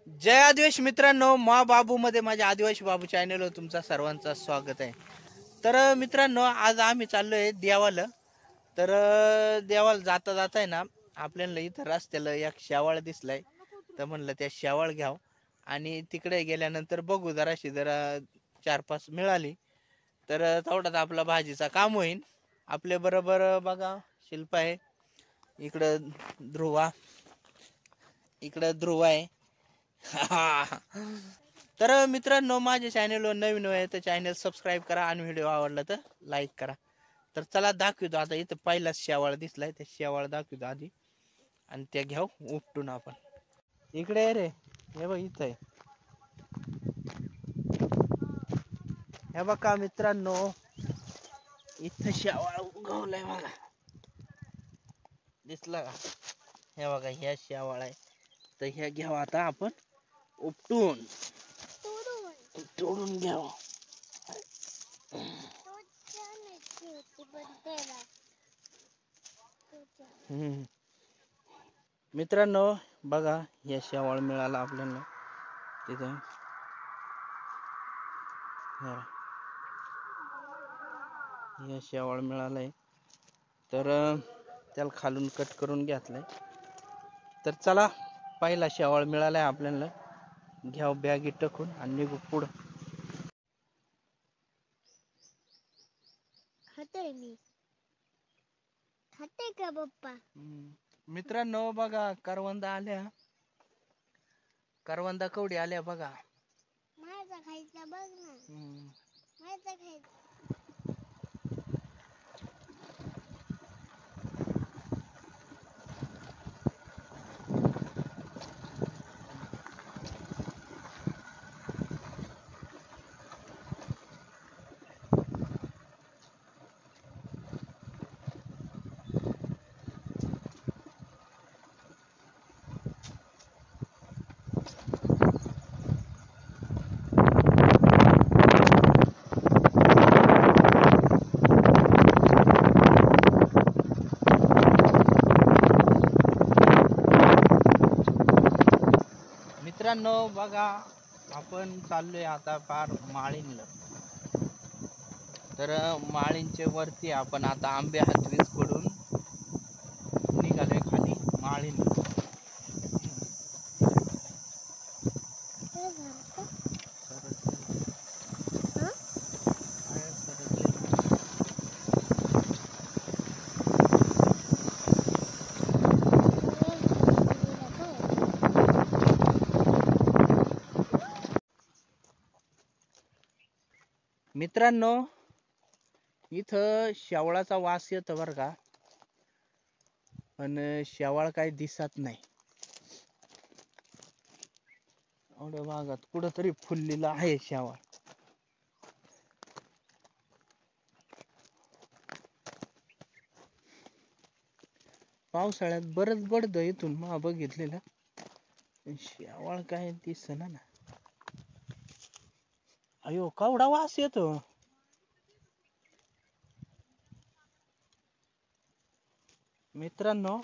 जय आदिवासी मित्रांनो, मा बाबू मध्ये माझ्या आदिवासी बाबू चॅनलवर तुमचा सर्वांचा स्वागत आहे। तर मित्रांनो, आज आम्ही चाललोय देवाला। तर देवाला जाता जाता आहे ना, आपल्याला इथं रस्त्याला एक शेवाळ दिसलाय। तर म्हणलं त्या शेवाळ घ्याव आणि तिकडे गेल्यानंतर बघू जराशी जरा 4-5 मिळाली तर तेवढाच आपला भाजीचा काम होईल। आपल्या बरोबर बघा शिल्पा आहे, इकडं ध्रुवा आहे। तर मित्रांनो, माझ्या चॅनलवर नवीन आहे तर चॅनल सबस्क्राईब करा आणि व्हिडिओ आवडला तर लाईक करा। तर चला दाखवतो, आता इथं पहिलाच शेवाळ दिसलाय, त्या शेवाळ दाखवतो आधी आणि त्या घ्याव उपटून आपण। इकडे आहे रे, हे बघ इथं आहे। हे बघा मित्रांनो, इथं शेवाळ उगवलाय बघा, दिसला का? हे बघा, ह्या शेवाळ आहे। तर ह्या घ्याव आता आपण उपटून, तोडून घ्याव। मित्रांनो बघा, या शेवाळ मिळाला आपल्याला तिथं। या शेवाळ मिळालाय, तर त्याला खालून कट करून घेतलाय। तर चला, पहिला शेवाळ मिळालाय आपल्याला, घ्याव बॅगीत टाकून आणि निघू पुढं। खाते का पप्पा? मित्रांनो बघा, करवंदा आल्या, करवंदा कवडी आल्या बघा। माझा खायचा बघ ना, माझा खायचा। मित्रांनो बघा, आपण चाललोय आता पार माळीनला। तर माळींच्या वरती आपण आता आंबे हातवीस पडून निघालोय खाली माळीन। मित्रांनो, इथं शेवळाचा वास येतो बरं का, पण शेवाळ काही दिसत नाही। एवढ्या भागात कुठंतरी फुललेला आहे शेवाळ। पावसाळ्यात बरंच बडद इथून मा बघितलेलं, शेवाळ काय दिसना ना। अयो, केवढा वास येतो। मित्रांनो,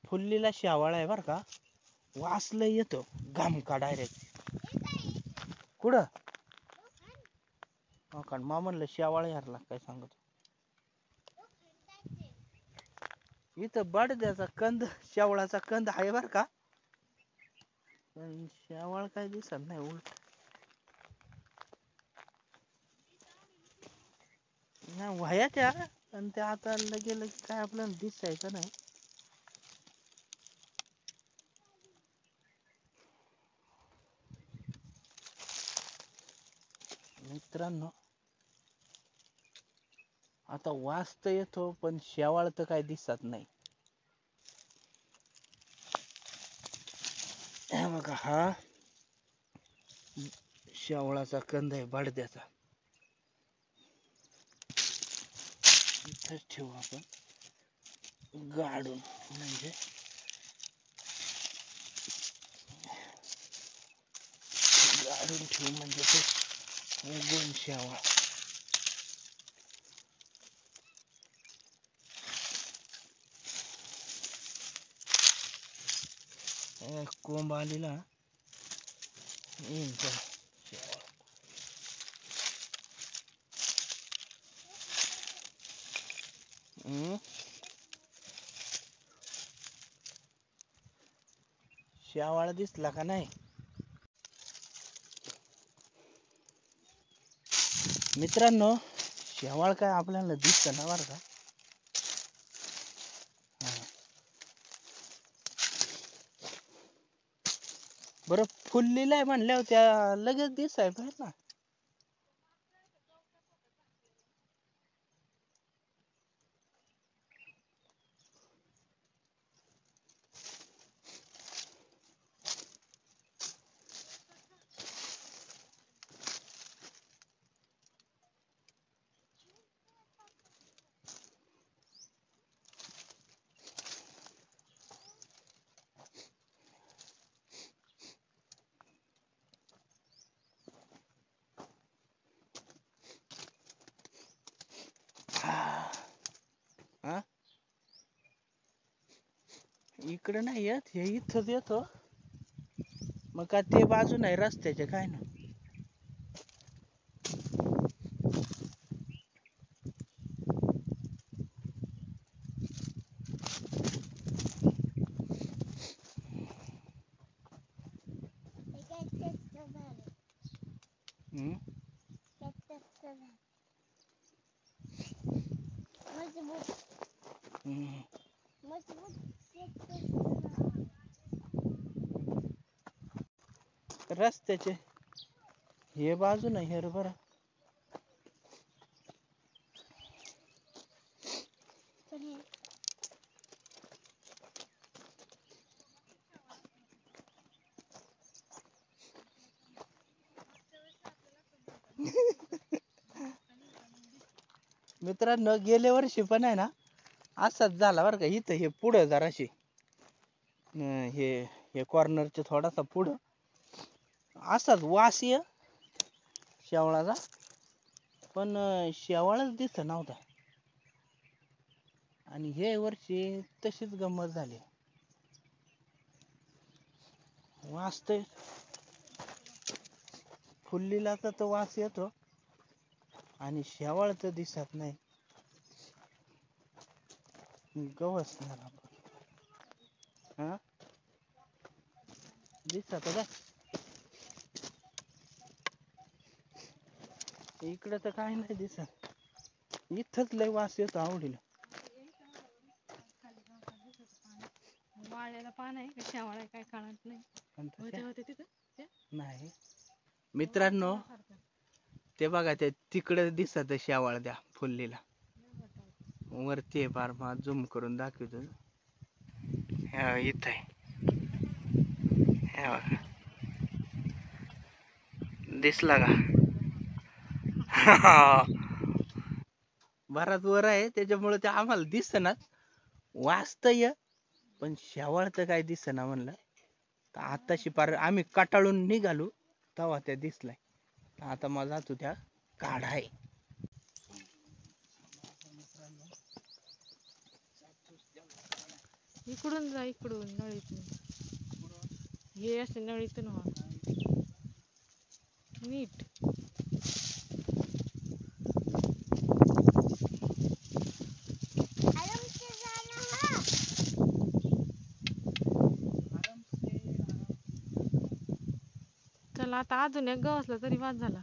फुललेला शेवाळ आहे बर का, वास लय येतो घाम का डायरेक्ट। कुठं? कारण मा म्हणलं शेवाळ यारला काय सांगत। इथं बडद्याचा कंद, शेवळाचा कंद आहे बर का, पण शेवाळ काय दिसत नाही। उलट नाही वह्या त्या, पण त्या आता गेलं की काय आपल्याला दिसायचं नाही। मित्रांनो, आता वास तर येतो पण शेवाळ तर काय दिसत नाही। हे बघा, हा शेवळाचा कंद आहे बडद्याचा। इथंच ठेवू आपण गाडून, म्हणजे गाडून ठेवू म्हणजे ते उगवून शेवाळ। कोंब आलेला येईन चल. शेवाळ दिसला का नाही मित्रांनो? शेवाळ काय आपल्याला दिसत ना बरं का. बरं फुललेलं आहे म्हणल्यावर त्या लगेच दिसाय पाहिजे ना. हा इकडे नाही येत, हे इथंच येतो. मग का ते बाजू नाही रस्त्याचे काय ना. रस्त्याचे हे बाजू नाही हे बरं. मित्रांनो गेल्या वर्षी पण आहे ना असाच झाला बरं का. इथं हे पुढं जराशी हे हे कॉर्नरचे थोडासा पुढं असाच वास ये शेवळाचा, पण शेवाळच दिसत नव्हता. आणि हे वर्षी तशीच गंमत झाली. वाचतय फुल्लीला तर तो वास येतो आणि शेवाळ तर दिसत नाही. गवस हा दिसत का इकडे तर काही नाही दिसत. इथंच लय वास येतो आवडीला. वाळलेला पान आहे का शेवाळ आहे काय कळत नाही. नाही मित्रांनो ते बघा ते तिकडे दिसत शेवाळ द्या फुल्लीला वरती फार फार झूम करून दाखवतो. इथं आहे दिसला का. बराच वर आहे त्याच्यामुळे ते आम्हाला दिसनाच. वाचतय पण शेवाळ तर काय दिसना म्हणलं. तर आताशी पार आम्ही कटाळून निघालो तेव्हा त्या दिसलाय. आता मग जातो त्या काढाय. इकडून जा इकडून नळीतून हे असे नळीतून नीट. चला आता अजून एक गवसला तरी वाद झाला.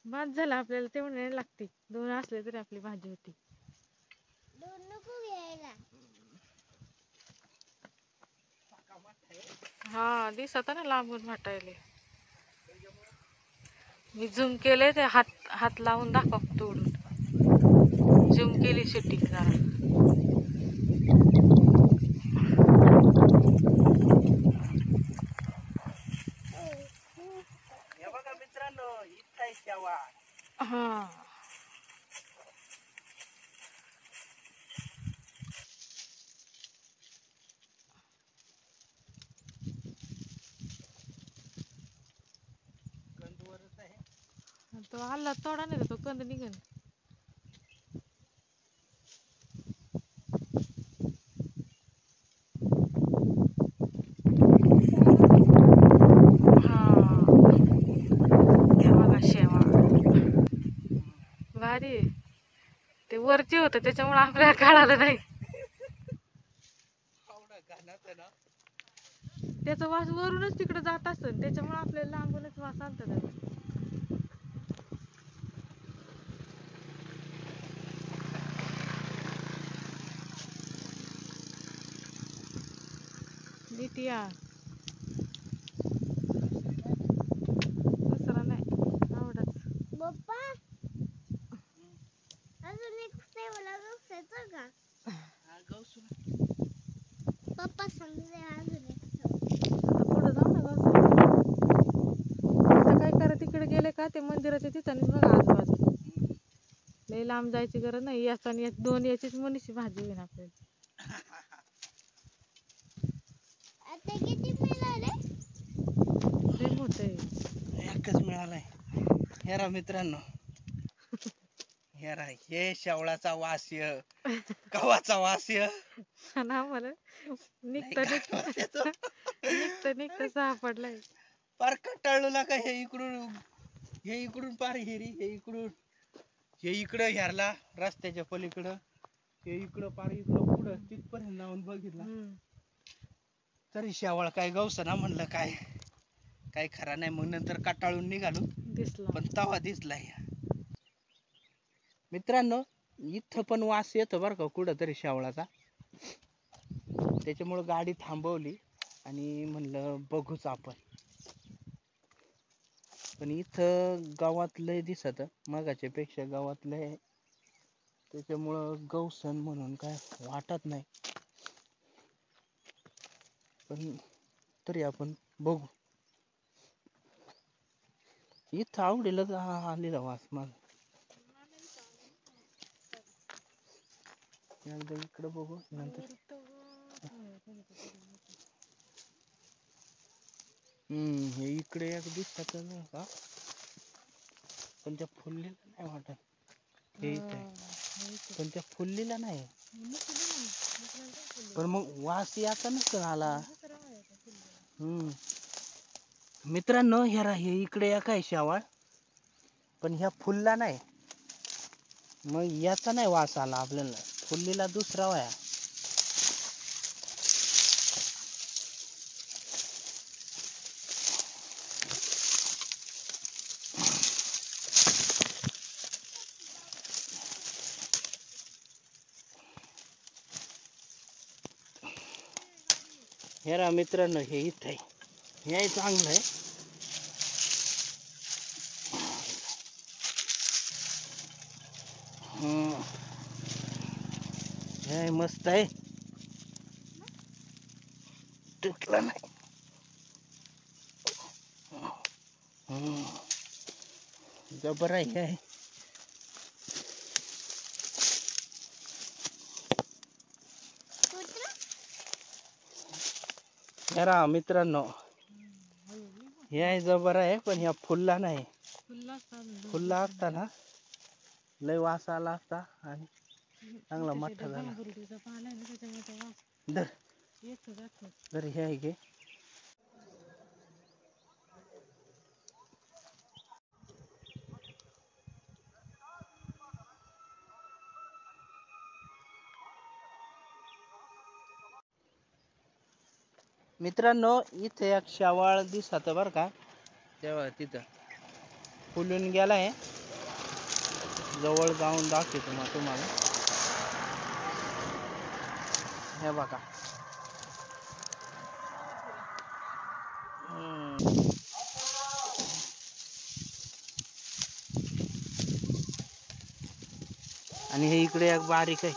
बाद झाला आपल्याला तेवढे लागते. 2 असले तरी आपली भाजी होती. 2 नको घ्यायला. हा दिसत ना लांबून वाटायले. मी झूम केले ते हात लावून दाखव तोडून. झूम केली शूटिंग जरा. बघा मित्रांनो इथं शेवाळ. हा कंदवरच आहे तो आला तोडा नाही तो कंद निघन. भारी आहे. ते वरचे होतं त्याच्यामुळे आपल्याला कळालं नाही. त्याचा वास वरूनच तिकडे जात असेल त्याच्यामुळे आपल्याला लांबूनच वास आणतात त्याचा. नीट या. दुसरा नाही आवडत. पप्पा सांगते अजून एक आता पुढे जाऊ ना गं. आता काय करा तिकडे गेले का ते मंदिराच्या तिथं बघा आजूबाजू. लई लांब जायची गरज नाही. याचा आणि दोन याचीच मनीषी भाजी होईल आपल्याला. आता किती मिळाले? लई मोठं आहे. एकच मिळालाय. हेरा मित्रांनो, हेरा हे शेवळाचा वास्य कवाचा वास्य ना मला निघता निघता सापडलाय. पार कटाळलो ना का हे इकडून पार हिरी हे इकडं ह्यारला रस्त्याच्या पलीकडं हे इकडं पार इकडं पुढं तिथपर्यंत जाऊन बघितला तरी शेवाळ काय गवसना म्हणलं काय खरा नाही. मग नंतर कटाळून निघालो दिसला पण तवा दिसलाय. मित्रांनो इथं पण वास येतो बरं का कुठं तरी शेवळाचा. त्याच्यामुळं गाडी थांबवली आणि म्हणलं बघूच आपण. पण इथं गावात लय दिसत मगाच्या पेक्षा गावात लय. त्याच्यामुळं गवसन म्हणून काय वाटत नाही. पण तरी आपण बघू. इथं आवडेलच आलेला वास मला. एकदा इकडे बघू नंतर. हे इकडे एक दिसत का पण त्या फुललेला नाही वाटत. हे इथे पण त्या फुललेला नाही. पण मग वास याचा नसतो आला. मित्रांनो हे इकडे एक आहे शेवाळ पण ह्या फुलला नाही. मग याचा नाही वास आला आपल्याला. फुललेला दुसरा वया. हेरा मित्रांनो हे इथं आहे. हे चांगलं आहे. हे मस्त आहे. तुटला नाही. जबर आहे. हेरा मित्रांनो हे आहे जबर आहे पण ह्या फुलला नाही. फुलला असता ना लय वास आला असता आणि चांगला मोठा झाला. धर हे आहे घे. मित्रांनो इथे एक शेवाळ दिसत बर का. तेव्हा तिथं फुलून गेलाय. जवळ जाऊन दाखवतो मग तुम्हाला. हे बघा. आणि हे इकडे एक बारीक आहे.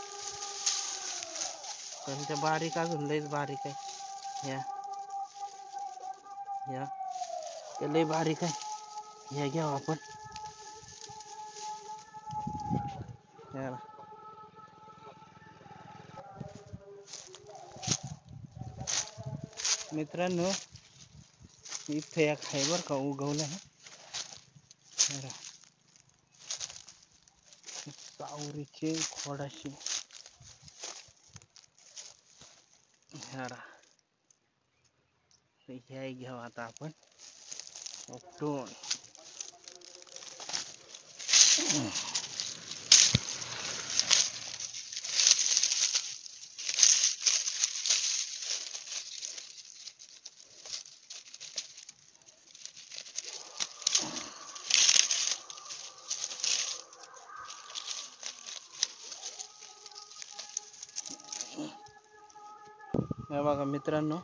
पण त्या बारीक अजून लयच बारीक आहे. ते लय बारीक आहे. हे घ्यावं आपण. मित्रांनो इथे एक आहे बर का उगवलं. सावरीचे खोडाशी. हे घ्यावं आता आपण उपटून. हे बघा मित्रांनो,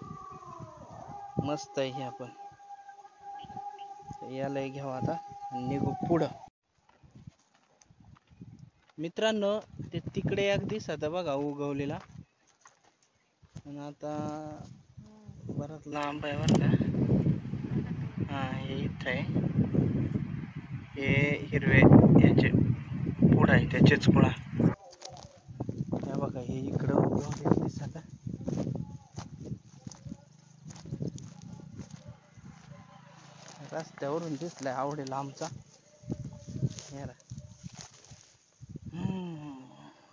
मस्त आहे हे. आपण याला घ्यावं आता आणि निघू पुढं. मित्रांनो, ते तिकडे एक दिसत बघा उगवलेला, आणि आता बराच लांब आहे बरं का. हा, हे इथं आहे, हे हिरवे ह्याचे पुढं आहे, त्याचेच मुळा. हे बघा, हे इकडं उगवलेलं दिसत. रस्त्यावरून दिसलाय आवडेल आमचा.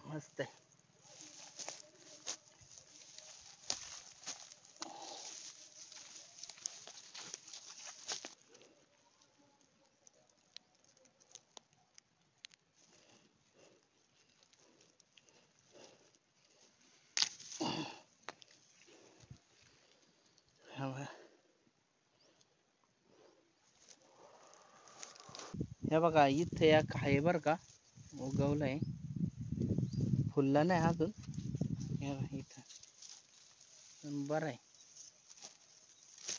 मस्त आहे. हे बघा, इथे एक आहे बरं का, उगवलंय, फुलला नाही अजून. हे बघा इथं बरं आहे.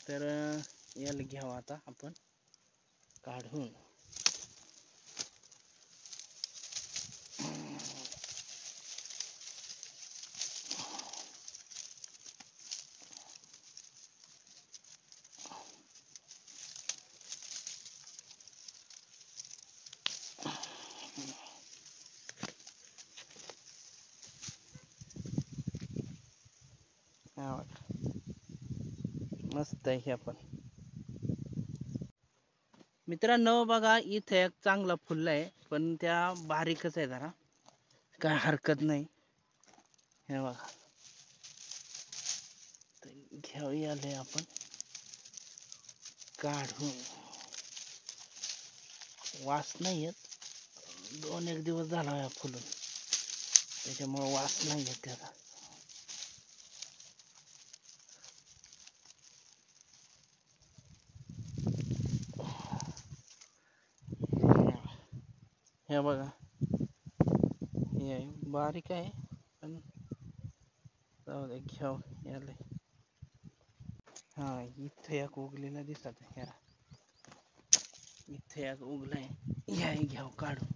तर याला घ्यावं आता आपण काढून. मस्त आहे हे. पण मित्रांनो बघा, इथे एक चांगला फुलला आहे, पण त्या बारीकच आहे जरा, काय हरकत नाही. हे बघा, घेऊया आपण काढून. वास नाही येत, 2-1 दिवस झाला या फुलून, त्याच्यामुळे वास नाही येत त्याचा. हे बघा, हे बारीक आहे, पण जाऊ दे, घ्याव याला. हा, इथे एक उगलेला दिसत. इथे एक उगलाय, या घ्याव काढून.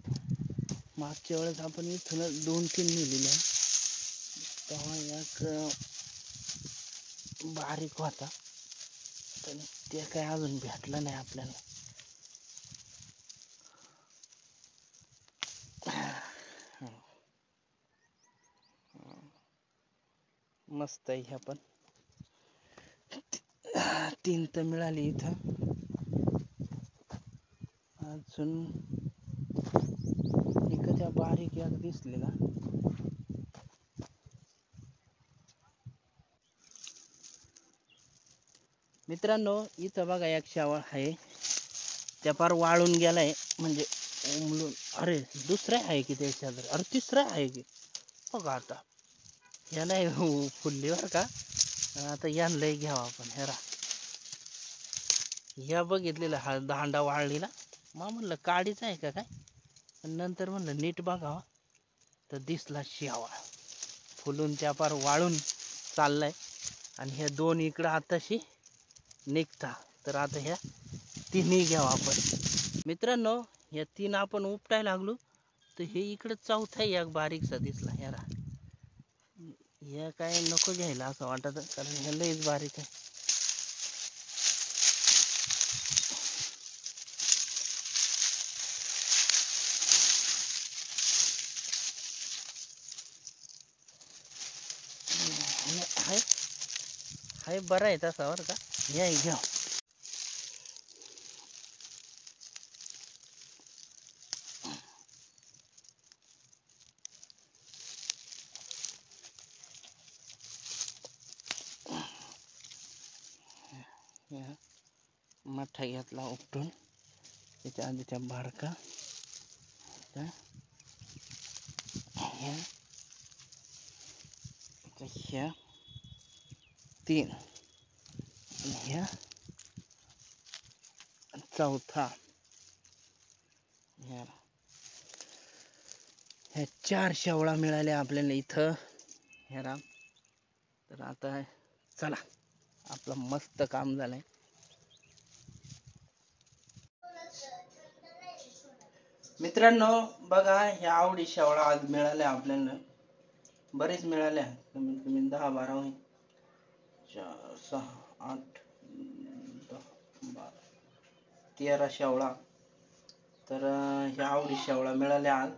मागच्या वेळेस आपण इथून 2-3 नेलेल्या, तेव्हा एक बारीक होता, पण ते काय अजून भेटलं नाही आपल्याला. मस्त आहे ह्या. पण 3 तर मिळाली इथं, अजून इकडच्या बारीक एक दिसलेला. मित्रांनो, इथं बघा एक शेवाळ आहे, त्या पार वाळून गेलाय, म्हणजे उमलून. अरे दुसरा आहे की त्याच्या, अरे तिसरा आहे की बघा. आता या नाही फुलली बरं का. आता यांनाही घ्यावं आपण. या बघितलेला हा दांडा वाळलेला, मग म्हणलं काडीच आहे का काय, पण नंतर म्हणलं नीट बघावा, तर दिसला शेवाळ फुलून त्या पार वाळून चाललाय. आणि ह्या 2 इकडं आताशी निघता. तर आता ह्या 3 घ्यावा आपण. मित्रांनो, या 3 आपण उपटायला लागलो, तर हे इकडं चौथा एक बारीकसा दिसला. या काय नको घ्यायला असं वाटत, कारण हे लईच बारीक आहे. हाय बरं आहे तसा बरं का. या घ्या. मोठा घेतला उपटून, त्याच्या आधीच्या बारका. ह्या 3, ह्या चौथा. ह्या 4 शेवळा मिळाल्या आपल्याला इथं. तर आता चला आपलं मस्त काम झालंय. मित्रांनो बघा ह्या आवडी शेवळा आज मिळाल्या आपल्याला, बरेच मिळाल्या, कमीत कमी 10-12 होईल, 4, 6, 8, 10, 12, 13 शेवळा. तर ह्या आवडी शेवळा मिळाल्या आज.